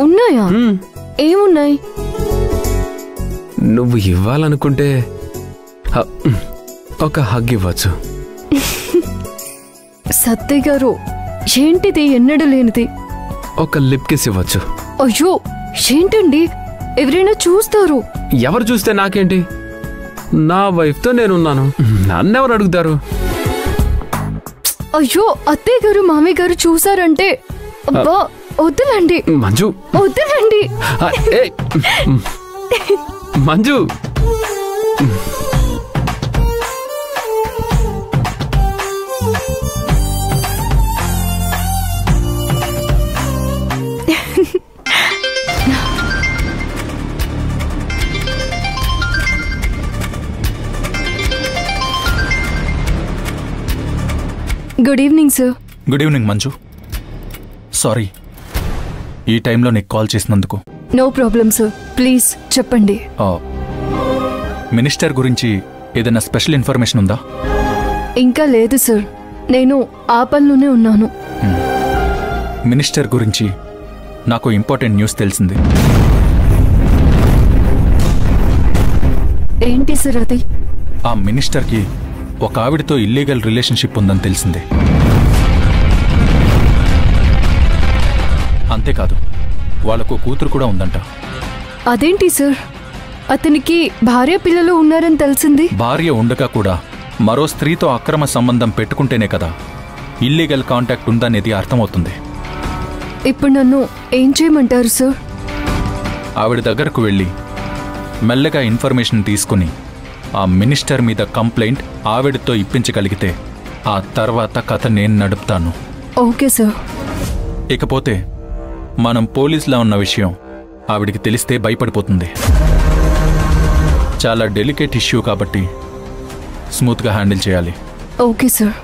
ఉన్నాయా? ఏమున్నాయి? నువ్వు ఇవ్వాలనుకుంటే ఒక హగ్ ఇవ్వచ్చు. సత్య గారు, ఏంటిది? ఎన్నడూ లేనిది. ఒక లిప్ కిస్ ఇవ్వచ్చు. అయ్యో, ఏంటండి? ఎవరైనా చూస్తారు. ఎవరు చూస్తే నాకేంటి? నా వైఫ్తో నేనున్నాను, నన్నెవరు అడుగుతారు? అయ్యో, అత్తయ్య గారు మామయ్య గారు చూసారంటే అబ్బా, వద్దులండి మంజు, వద్దులండి. Manju, good evening sir. Good evening Manju. Sorry ఈ టైంలో నీకు కాల్ చేసినందుకు. నో ప్రాబ్లం సార్, ప్లీజ్ చెప్పండి. మినిస్టర్ గురించి ఏదైనా స్పెషల్ ఇన్ఫర్మేషన్ ఉందా? ఇంకా లేదు సార్, నేను ఆ పనిలోనే ఉన్నాను. మినిస్టర్ గురించి నాకు ఇంపార్టెంట్ న్యూస్ తెలిసింది. ఏంటి సార్ అది? ఆ మినిస్టర్కి ఒక ఆవిడతో ఇల్లీగల్ రిలేషన్షిప్ ఉందని తెలిసింది. అంతేకాదు, వాళ్ళకు కూతురు కూడా ఉందంట. అదేంటి సార్? అతనికి భార్య పిల్లలు ఉన్నారని తెలిసింది. భార్య ఉండగా కూడా మరో స్త్రీతో అక్రమ సంబంధం పెట్టుకుంటేనే కదా ఇల్లీగల్ కాంటాక్ట్ ఉందనేది అర్థమవుతుంది. ఇప్పుడు నన్ను ఏం చేయమంటారు సార్? ఆవిడ దగ్గరకు వెళ్ళి మెల్లగా ఇన్ఫర్మేషన్ తీసుకుని ఆ మినిస్టర్ మీద కంప్లైంట్ ఆవిడతో ఇప్పించగలిగితే ఆ తర్వాత కథ నేను నడుపుతాను. Okay sir. ఇకపోతే మనం పోలీసులా ఉన్న విషయం ఆవిడికి తెలిస్తే భయపడిపోతుంది. చాలా డెలికేట్ ఇష్యూ కాబట్టి స్మూత్గా హ్యాండిల్ చేయాలి. Okay sir.